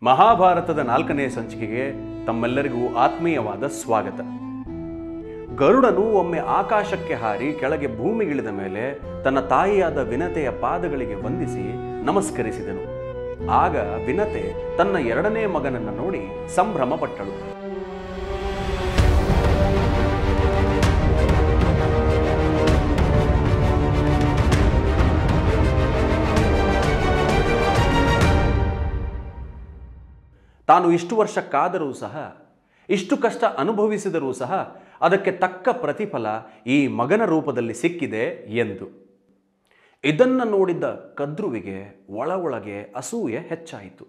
ಮಹಾಭಾರತದ 4ನೇ ಸಂಚಿಕೆಗೆ ತಮ್ಮೆಲ್ಲರಿಗೂ ಆತ್ಮೀಯವಾದ ಸ್ವಾಗತ. ಗರುಡನು ಒಮ್ಮೆ ಆಕಾಶಕ್ಕೆ ಹಾರಿ ಕೆಳಗೆ ಭೂಮಿಗಿಳಿದ ಮೇಲೆ ತನ್ನ ತಾಯಿಯಾದ ವಿನತೆಯ ಪಾದಗಳಿಗೆ ವಂದಿಸಿ ನಮಸ್ಕರಿಸಿದನು. ಆಗ ವಿನತೆ ತನ್ನ 2ನೇ ಮಗನನ್ನು ನೋಡಿ ಸಂಭ್ರಮ ಪಟ್ಟಳು. ತಾನು ಇಷ್ಟು ವರ್ಷ ಕಾದರೂ ಸಹ, ಇಷ್ಟು ಕಷ್ಟ ಅನುಭವಿಸಿದರೂ ಸಹ ಅದಕ್ಕೆ ತಕ್ಕ ಪ್ರತಿಫಲ ಈ ಮಗನ ರೂಪದಲ್ಲಿ ಸಿಕ್ಕಿದೆ ಎಂದು. ಇದನ್ನು ನೋಡಿದ್ದ ಕದ್ರುವಿಗೆ ಒಳಗೆ ಅಸೂಯೆ ಹೆಚ್ಚಾಯಿತು.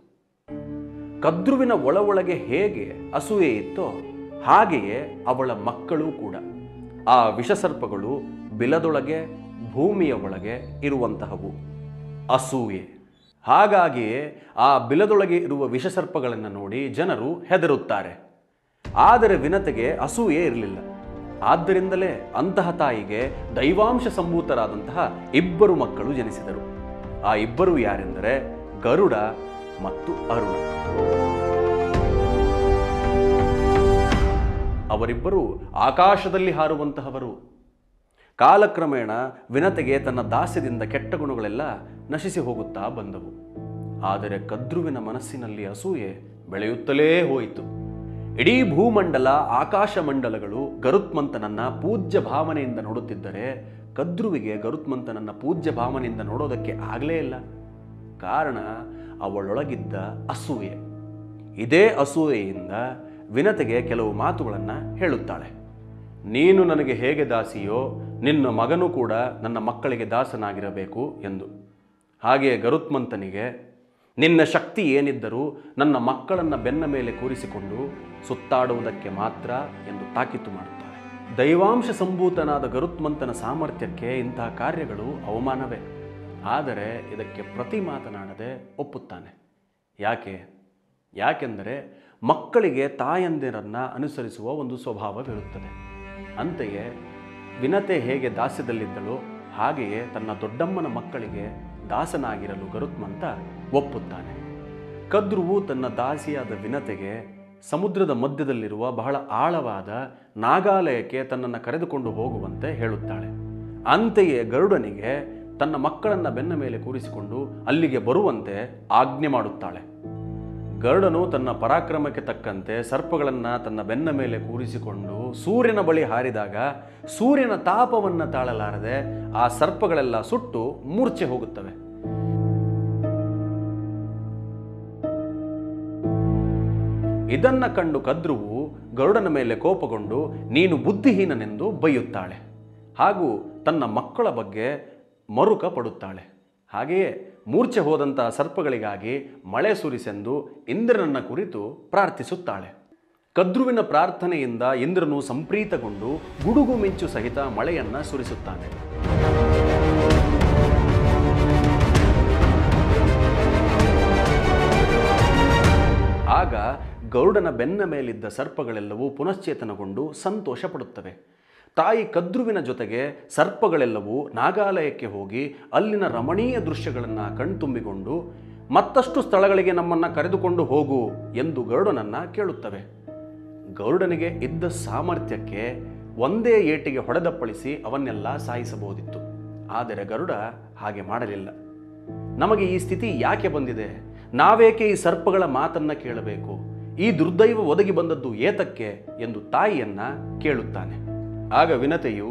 ಕದ್ರುವಿನ ಒಳಗೆ ಹೇಗೆ ಅಸೂಯೆ ಇತ್ತೋ ಹಾಗೆಯೇ ಅವಳ ಮಕ್ಕಳೂ ಕೂಡ. ಆ ವಿಷಸರ್ಪಗಳು ಬಿಲದೊಳಗೆ, ಭೂಮಿಯ ಒಳಗೆ ಇರುವಂತಹವು ಅಸೂಯೆ. ಹಾಗಾಗಿಯೇ ಆ ಬಿಲದೊಳಗೆ ಇರುವ ವಿಷಸರ್ಪಗಳನ್ನು ನೋಡಿ ಜನರು ಹೆದರುತ್ತಾರೆ. ಆದರೆ ವಿನತೆಗೆ ಅಸೂಯೆ ಇರಲಿಲ್ಲ. ಆದ್ದರಿಂದಲೇ ಅಂತಹ ತಾಯಿಗೆ ದೈವಾಂಶ ಸಂಭೂತರಾದಂತಹ 2 ಮಕ್ಕಳು ಜನಿಸಿದರು. ಆ 2 ಯಾರೆಂದರೆ ಗರುಡ ಮತ್ತು ಅರುಣ. ಅವರಿಬ್ಬರು ಆಕಾಶದಲ್ಲಿ ಹಾರುವಂತಹವರು. ಕಾಲಕ್ರಮೇಣ ವಿನತೆಗೆ ತನ್ನ ದಾಸ್ಯದಿಂದ ಕೆಟ್ಟ ಗುಣಗಳೆಲ್ಲ ನಶಿಸಿ ಹೋಗುತ್ತಾ ಬಂದವು. ಆದರೆ ಕದ್ರುವಿನ ಮನಸ್ಸಿನಲ್ಲಿ ಅಸೂಯೆ ಬೆಳೆಯುತ್ತಲೇ ಹೋಯಿತು. ಇಡೀ ಭೂಮಂಡಲ, ಆಕಾಶ ಮಂಡಲಗಳು ಗರುತ್ಮಂತನನ್ನ ಪೂಜ್ಯ ಭಾವನೆಯಿಂದ ನೋಡುತ್ತಿದ್ದರೆ ಕದ್ರುವಿಗೆ ಗರುತ್ಮಂತನನ್ನ ಪೂಜ್ಯ ಭಾವನೆಯಿಂದ ನೋಡೋದಕ್ಕೆ ಆಗಲೇ ಇಲ್ಲ. ಕಾರಣ ಅವಳೊಳಗಿದ್ದ ಅಸೂಯೆ. ಇದೇ ಅಸೂಯೆಯಿಂದ ವಿನತೆಗೆ ಕೆಲವು ಮಾತುಗಳನ್ನು ಹೇಳುತ್ತಾಳೆ. ನೀನು ನನಗೆ ಹೇಗೆ ದಾಸಿಯೋ ನಿನ್ನ ಮಗನೂ ಕೂಡ ನನ್ನ ಮಕ್ಕಳಿಗೆ ದಾಸನಾಗಿರಬೇಕು ಎಂದು. ಹಾಗೆಯೇ ಗರುತ್ಮಂತನಿಗೆ ನಿನ್ನ ಶಕ್ತಿ ಏನಿದ್ದರೂ ನನ್ನ ಮಕ್ಕಳನ್ನು ಬೆನ್ನ ಮೇಲೆ ಕೂರಿಸಿಕೊಂಡು ಸುತ್ತಾಡುವುದಕ್ಕೆ ಮಾತ್ರ ಎಂದು ತಾಕೀತು ಮಾಡುತ್ತಾಳೆ. ದೈವಾಂಶ ಸಂಭೂತನಾದ ಗರುತ್ಮಂತನ ಸಾಮರ್ಥ್ಯಕ್ಕೆ ಇಂತಹ ಕಾರ್ಯಗಳು ಅವಮಾನವೇ. ಆದರೆ ಇದಕ್ಕೆ ಪ್ರತಿ ಮಾತನಾಡದೆ ಒಪ್ಪುತ್ತಾನೆ. ಯಾಕೆಂದರೆ ಮಕ್ಕಳಿಗೆ ತಾಯಂದಿರನ್ನು ಅನುಸರಿಸುವ ಒಂದು ಸ್ವಭಾವವಿರುತ್ತದೆ. ಅಂತೆಯೇ ವಿನತೆ ಹೇಗೆ ದಾಸ್ಯದಲ್ಲಿದ್ದಳೋ ಹಾಗೆಯೇ ತನ್ನ ದೊಡ್ಡಮ್ಮನ ಮಕ್ಕಳಿಗೆ ದಾಸನಾಗಿರಲು ಗರುತ್ಮಂತ ಒಪ್ಪುತ್ತಾನೆ. ಕದ್ರುವು ತನ್ನ ದಾಸಿಯಾದ ವಿನತೆಗೆ ಸಮುದ್ರದ ಮಧ್ಯದಲ್ಲಿರುವ ಬಹಳ ಆಳವಾದ ನಾಗಾಲಯಕ್ಕೆ ತನ್ನನ್ನು ಕರೆದುಕೊಂಡು ಹೋಗುವಂತೆ ಹೇಳುತ್ತಾಳೆ. ಅಂತೆಯೇ ಗರುಡನಿಗೆ ತನ್ನ ಮಕ್ಕಳನ್ನು ಬೆನ್ನ ಮೇಲೆ ಕೂರಿಸಿಕೊಂಡು ಅಲ್ಲಿಗೆ ಬರುವಂತೆ ಆಜ್ಞೆ ಮಾಡುತ್ತಾಳೆ. ಗರುಡನು ತನ್ನ ಪರಾಕ್ರಮಕ್ಕೆ ತಕ್ಕಂತೆ ಸರ್ಪಗಳನ್ನು ತನ್ನ ಬೆನ್ನ ಮೇಲೆ ಕೂರಿಸಿಕೊಂಡು ಸೂರ್ಯನ ಬಳಿ ಹಾರಿದಾಗ ಸೂರ್ಯನ ತಾಪವನ್ನು ತಾಳಲಾರದೆ ಆ ಸರ್ಪಗಳೆಲ್ಲ ಸುಟ್ಟು ಮೂರ್ಛೆ ಹೋಗುತ್ತವೆ. ಇದನ್ನ ಕಂಡು ಕದ್ರುವು ಗರುಡನ ಮೇಲೆ ಕೋಪಗೊಂಡು ನೀನು ಬುದ್ಧಿಹೀನನೆಂದು ಬೈಯುತ್ತಾಳೆ. ಹಾಗೂ ತನ್ನ ಮಕ್ಕಳ ಬಗ್ಗೆ ಮರುಕ ಪಡುತ್ತಾಳೆ. ಹಾಗೆಯೇ ಮೂರ್ಛೆ ಹೋದಂತಹ ಸರ್ಪಗಳಿಗಾಗಿ ಮಳೆ ಸುರಿಸೆಂದು ಇಂದ್ರನನ್ನ ಕುರಿತು ಪ್ರಾರ್ಥಿಸುತ್ತಾಳೆ. ಕದ್ರುವಿನ ಪ್ರಾರ್ಥನೆಯಿಂದ ಇಂದ್ರನು ಸಂಪ್ರೀತಗೊಂಡು ಗುಡುಗು ಮಿಂಚು ಸಹಿತ ಮಳೆಯನ್ನ ಸುರಿಸುತ್ತಾನೆ. ಆಗ ಗರುಡನ ಬೆನ್ನ ಮೇಲಿದ್ದ ಸರ್ಪಗಳೆಲ್ಲವೂ ಪುನಶ್ಚೇತನಗೊಂಡು ಸಂತೋಷ ಪಡುತ್ತವೆ. ತಾಯಿ ಕದ್ರುವಿನ ಜೊತೆಗೆ ಸರ್ಪಗಳೆಲ್ಲವೂ ನಾಗಾಲಯಕ್ಕೆ ಹೋಗಿ ಅಲ್ಲಿನ ರಮಣೀಯ ದೃಶ್ಯಗಳನ್ನು ಕಣ್ತುಂಬಿಕೊಂಡು ಮತ್ತಷ್ಟು ಸ್ಥಳಗಳಿಗೆ ನಮ್ಮನ್ನು ಕರೆದುಕೊಂಡು ಹೋಗು ಎಂದು ಗರುಡನನ್ನು ಕೇಳುತ್ತವೆ. ಗರುಡನಿಗೆ ಇದ್ದ ಸಾಮರ್ಥ್ಯಕ್ಕೆ ಒಂದೇ ಏಟಿಗೆ ಹೊಡೆದಪ್ಪಳಿಸಿ ಅವನ್ನೆಲ್ಲ ಸಾಯಿಸಬಹುದಿತ್ತು. ಆದರೆ ಗರುಡ ಹಾಗೆ ಮಾಡಲಿಲ್ಲ. ನಮಗೆ ಈ ಸ್ಥಿತಿ ಯಾಕೆ ಬಂದಿದೆ? ನಾವೇಕೆ ಈ ಸರ್ಪಗಳ ಮಾತನ್ನು ಕೇಳಬೇಕು? ಈ ದುರ್ದೈವ ಒದಗಿ ಬಂದದ್ದು ಏತಕ್ಕೆ ಎಂದು ತಾಯಿಯನ್ನ ಕೇಳುತ್ತಾನೆ. ಆಗ ವಿನತೆಯು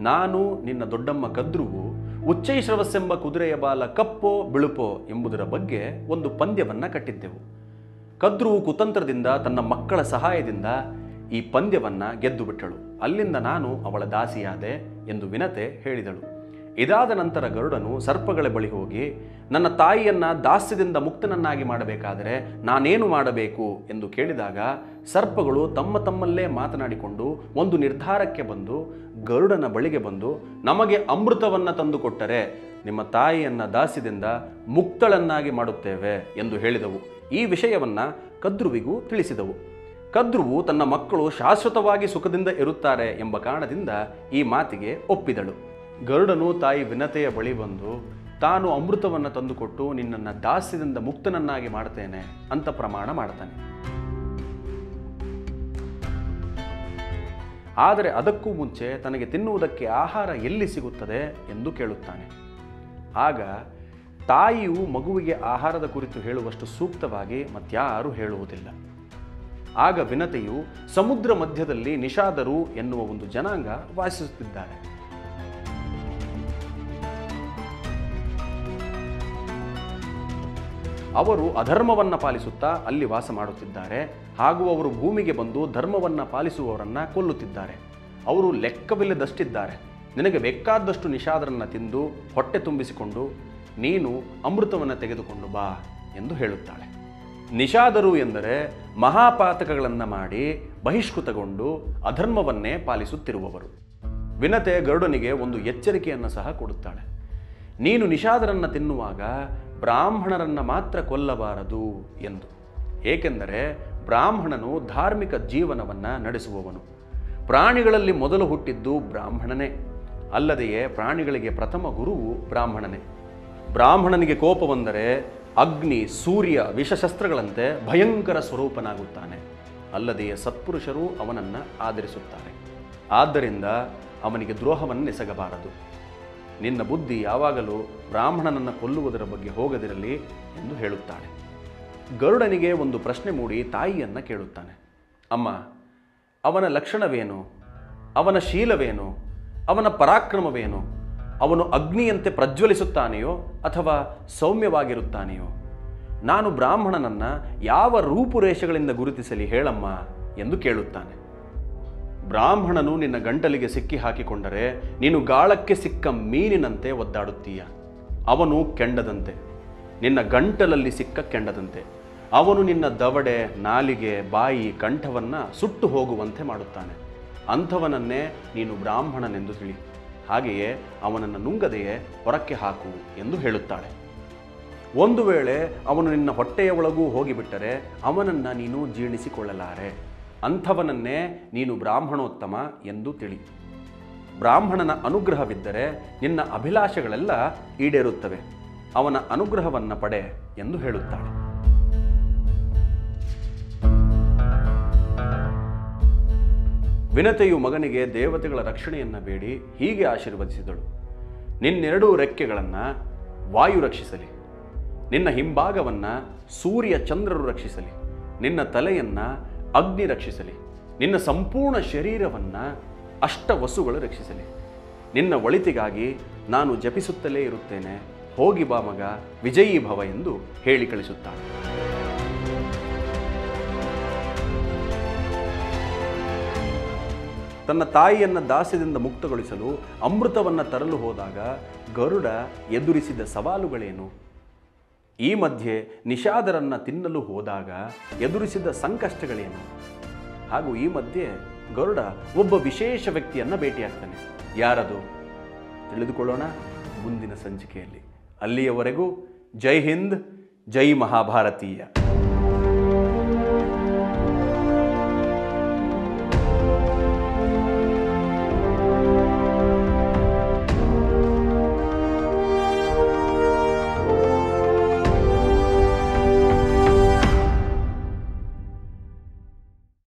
ನಾನು ನಿನ್ನ ದೊಡ್ಡಮ್ಮ ಕದ್ರುವು ಉಚ್ಚೈಶ್ರವಸ್ಸೆಂಬ ಕುದುರೆಯ ಬಾಲ ಕಪ್ಪೋ ಬಿಳುಪೋ ಎಂಬುದರ ಬಗ್ಗೆ ಒಂದು ಪಂದ್ಯವನ್ನು ಕಟ್ಟಿದ್ದೆವು. ಕದ್ರುವು ಕುತಂತ್ರದಿಂದ ತನ್ನ ಮಕ್ಕಳ ಸಹಾಯದಿಂದ ಈ ಪಂದ್ಯವನ್ನು ಗೆದ್ದು ಬಿಟ್ಟಳು. ಅಲ್ಲಿಂದ ನಾನು ಅವಳ ದಾಸಿಯಾದೆ ಎಂದು ವಿನತೆ ಹೇಳಿದಳು. ಇದಾದ ನಂತರ ಗರುಡನು ಸರ್ಪಗಳ ಬಳಿ ಹೋಗಿ ನನ್ನ ತಾಯಿಯನ್ನ ದಾಸ್ಯದಿಂದ ಮುಕ್ತನನ್ನಾಗಿ ಮಾಡಬೇಕಾದರೆ ನಾನೇನು ಮಾಡಬೇಕು ಎಂದು ಕೇಳಿದಾಗ ಸರ್ಪಗಳು ತಮ್ಮಲ್ಲೇ ಮಾತನಾಡಿಕೊಂಡು ಒಂದು ನಿರ್ಧಾರಕ್ಕೆ ಬಂದು ಗರುಡನ ಬಳಿಗೆ ಬಂದು ನಮಗೆ ಅಮೃತವನ್ನು ತಂದುಕೊಟ್ಟರೆ ನಿಮ್ಮ ತಾಯಿಯನ್ನ ದಾಸ್ಯದಿಂದ ಮುಕ್ತಳನ್ನಾಗಿ ಮಾಡುತ್ತೇವೆ ಎಂದು ಹೇಳಿದವು. ಈ ವಿಷಯವನ್ನ ಕದ್ರುವಿಗೂ ತಿಳಿಸಿದವು. ಕದ್ರುವು ತನ್ನ ಮಕ್ಕಳು ಶಾಶ್ವತವಾಗಿ ಸುಖದಿಂದ ಇರುತ್ತಾರೆ ಎಂಬ ಕಾರಣದಿಂದ ಈ ಮಾತಿಗೆ ಒಪ್ಪಿದಳು. ಗರುಡನು ತಾಯಿ ವಿನತೆಯ ಬಳಿ ಬಂದು ತಾನು ಅಮೃತವನ್ನು ತಂದುಕೊಟ್ಟು ನಿನ್ನನ್ನು ದಾಸ್ಯದಿಂದ ಮುಕ್ತನನ್ನಾಗಿ ಮಾಡ್ತೇನೆ ಅಂತ ಪ್ರಮಾಣ ಮಾಡ್ತಾನೆ. ಆದರೆ ಅದಕ್ಕೂ ಮುಂಚೆ ತನಗೆ ತಿನ್ನುವುದಕ್ಕೆ ಆಹಾರ ಎಲ್ಲಿ ಸಿಗುತ್ತದೆ ಎಂದು ಕೇಳುತ್ತಾನೆ. ಆಗ ತಾಯಿಯು ಮಗುವಿಗೆ ಆಹಾರದ ಕುರಿತು ಹೇಳುವಷ್ಟು ಸೂಕ್ತವಾಗಿ ಮತ್ಯಾರೂ ಹೇಳುವುದಿಲ್ಲ. ಆಗ ವಿನತೆಯು ಸಮುದ್ರ ಮಧ್ಯದಲ್ಲಿ ನಿಷಾದರು ಎನ್ನುವ ಒಂದು ಜನಾಂಗ ವಾಸಿಸುತ್ತಿದ್ದಾರೆ. ಅವರು ಅಧರ್ಮವನ್ನು ಪಾಲಿಸುತ್ತಾ ಅಲ್ಲಿ ವಾಸ ಮಾಡುತ್ತಿದ್ದಾರೆ. ಹಾಗೂ ಅವರು ಭೂಮಿಗೆ ಬಂದು ಧರ್ಮವನ್ನು ಪಾಲಿಸುವವರನ್ನು ಕೊಲ್ಲುತ್ತಿದ್ದಾರೆ. ಅವರು ಲೆಕ್ಕವಿಲ್ಲದಷ್ಟಿದ್ದಾರೆ. ನಿನಗೆ ಬೇಕಾದಷ್ಟು ನಿಷಾದರನ್ನು ತಿಂದು ಹೊಟ್ಟೆ ತುಂಬಿಸಿಕೊಂಡು ನೀನು ಅಮೃತವನ್ನು ತೆಗೆದುಕೊಂಡು ಬಾ ಎಂದು ಹೇಳುತ್ತಾಳೆ. ನಿಷಾದರು ಎಂದರೆ ಮಹಾಪಾತಕಗಳನ್ನು ಮಾಡಿ ಬಹಿಷ್ಕೃತಗೊಂಡು ಅಧರ್ಮವನ್ನೇ ಪಾಲಿಸುತ್ತಿರುವವರು. ವಿನತೆ ಗರುಡನಿಗೆ ಒಂದು ಎಚ್ಚರಿಕೆಯನ್ನು ಸಹ ಕೊಡುತ್ತಾಳೆ. ನೀನು ನಿಷಾದರನ್ನು ತಿನ್ನುವಾಗ ಬ್ರಾಹ್ಮಣರನ್ನು ಮಾತ್ರ ಕೊಲ್ಲಬಾರದು ಎಂದು. ಏಕೆಂದರೆ ಬ್ರಾಹ್ಮಣನು ಧಾರ್ಮಿಕ ಜೀವನವನ್ನು ನಡೆಸುವವನು. ಪ್ರಾಣಿಗಳಲ್ಲಿ ಮೊದಲು ಹುಟ್ಟಿದ್ದು ಬ್ರಾಹ್ಮಣನೇ. ಅಲ್ಲದೆಯೇ ಪ್ರಾಣಿಗಳಿಗೆ ಪ್ರಥಮ ಗುರುವು ಬ್ರಾಹ್ಮಣನೇ. ಬ್ರಾಹ್ಮಣನಿಗೆ ಕೋಪ ಬಂದರೆ ಅಗ್ನಿ, ಸೂರ್ಯ, ವಿಷಶಸ್ತ್ರಗಳಂತೆ ಭಯಂಕರ ಸ್ವರೂಪನಾಗುತ್ತಾನೆ. ಅಲ್ಲದೆಯೇ ಸತ್ಪುರುಷರು ಅವನನ್ನು ಆದರಿಸುತ್ತಾರೆ. ಆದ್ದರಿಂದ ಅವನಿಗೆ ದ್ರೋಹವನ್ನೆಸಗಬಾರದು. ನಿನ್ನ ಬುದ್ಧಿ ಯಾವಾಗಲೂ ಬ್ರಾಹ್ಮಣನನ್ನು ಕೊಲ್ಲುವುದರ ಬಗ್ಗೆ ಹೋಗದಿರಲಿ ಎಂದು ಹೇಳುತ್ತಾಳೆ. ಗರುಡನಿಗೆ ಒಂದು ಪ್ರಶ್ನೆ ಮೂಡಿ ತಾಯಿಯನ್ನು ಕೇಳುತ್ತಾನೆ. ಅಮ್ಮ, ಅವನ ಲಕ್ಷಣವೇನು? ಅವನ ಶೀಲವೇನು? ಅವನ ಪರಾಕ್ರಮವೇನು? ಅವನು ಅಗ್ನಿಯಂತೆ ಪ್ರಜ್ವಲಿಸುತ್ತಾನೆಯೋ ಅಥವಾ ಸೌಮ್ಯವಾಗಿರುತ್ತಾನೆಯೋ? ನಾನು ಬ್ರಾಹ್ಮಣನನ್ನು ಯಾವ ರೂಪುರೇಷೆಗಳಿಂದ ಗುರುತಿಸಲಿ ಹೇಳಮ್ಮ ಎಂದು ಕೇಳುತ್ತಾನೆ. ಬ್ರಾಹ್ಮಣನು ನಿನ್ನ ಗಂಟಲಿಗೆ ಸಿಕ್ಕಿ ಹಾಕಿಕೊಂಡರೆ ನೀನು ಗಾಳಕ್ಕೆ ಸಿಕ್ಕ ಮೀನಿನಂತೆ ಒದ್ದಾಡುತ್ತೀಯ. ಅವನು ಕೆಂಡದಂತೆ, ನಿನ್ನ ಗಂಟಲಲ್ಲಿ ಸಿಕ್ಕ ಕೆಂಡದಂತೆ. ಅವನು ನಿನ್ನ ದವಡೆ, ನಾಲಿಗೆ, ಬಾಯಿ, ಕಂಠವನ್ನು ಸುಟ್ಟು ಹೋಗುವಂತೆ ಮಾಡುತ್ತಾನೆ. ಅಂಥವನನ್ನೇ ನೀನು ಬ್ರಾಹ್ಮಣನೆಂದು ತಿಳಿ. ಹಾಗೆಯೇ ಅವನನ್ನು ನುಂಗದೆಯೇ ಹೊರಕ್ಕೆ ಹಾಕು ಎಂದು ಹೇಳುತ್ತಾಳೆ. ಒಂದು ವೇಳೆ ಅವನು ನಿನ್ನ ಹೊಟ್ಟೆಯ ಒಳಗೂ ಹೋಗಿಬಿಟ್ಟರೆ ಅವನನ್ನು ನೀನು ಜೀರ್ಣಿಸಿಕೊಳ್ಳಲಾರೆ. ಅಂಥವನನ್ನೇ ನೀನು ಬ್ರಾಹ್ಮಣೋತ್ತಮ ಎಂದು ತಿಳಿ. ಬ್ರಾಹ್ಮಣನ ಅನುಗ್ರಹವಿದ್ದರೆ ನಿನ್ನ ಅಭಿಲಾಷೆಗಳೆಲ್ಲ ಈಡೇರುತ್ತವೆ. ಅವನ ಅನುಗ್ರಹವನ್ನು ಪಡೆ ಎಂದು ಹೇಳುತ್ತಾಳೆ. ವಿನತೆಯು ಮಗನಿಗೆ ದೇವತೆಗಳ ರಕ್ಷಣೆಯನ್ನು ಬೇಡಿ ಹೀಗೆ ಆಶೀರ್ವದಿಸಿದಳು. ನಿನ್ನೆರಡೂ ರೆಕ್ಕೆಗಳನ್ನು ವಾಯು ರಕ್ಷಿಸಲಿ. ನಿನ್ನ ಹಿಂಭಾಗವನ್ನು ಸೂರ್ಯ ಚಂದ್ರರು ರಕ್ಷಿಸಲಿ. ನಿನ್ನ ತಲೆಯನ್ನು ಅಗ್ನಿ ರಕ್ಷಿಸಲಿ. ನಿನ್ನ ಸಂಪೂರ್ಣ ಶರೀರವನ್ನು ಅಷ್ಟವಸುಗಳು ರಕ್ಷಿಸಲಿ. ನಿನ್ನ ಒಳಿತಿಗಾಗಿ ನಾನು ಜಪಿಸುತ್ತಲೇ ಇರುತ್ತೇನೆ. ಹೋಗಿ ಬಾ ಮಗ, ವಿಜಯೀ ಭವ ಎಂದು ಹೇಳಿ ಕಳಿಸುತ್ತಾಳೆ. ತನ್ನ ತಾಯಿಯನ್ನು ದಾಸ್ಯದಿಂದ ಮುಕ್ತಗೊಳಿಸಲು ಅಮೃತವನ್ನು ತರಲು ಹೋದಾಗ ಗರುಡ ಎದುರಿಸಿದ ಸವಾಲುಗಳೇನು? ಈ ಮಧ್ಯೆ ನಿಷಾದರನ್ನು ತಿನ್ನಲು ಹೋದಾಗ ಎದುರಿಸಿದ ಸಂಕಷ್ಟಗಳೇನು? ಹಾಗೂ ಈ ಮಧ್ಯೆ ಗರುಡ ಒಬ್ಬ ವಿಶೇಷ ವ್ಯಕ್ತಿಯನ್ನು ಭೇಟಿಯಾಗ್ತಾನೆ. ಯಾರದು? ತಿಳಿದುಕೊಳ್ಳೋಣ ಮುಂದಿನ ಸಂಚಿಕೆಯಲ್ಲಿ. ಅಲ್ಲಿಯವರೆಗೂ ಜೈ ಹಿಂದ್, ಜೈ ಮಹಾಭಾರತೀಯ.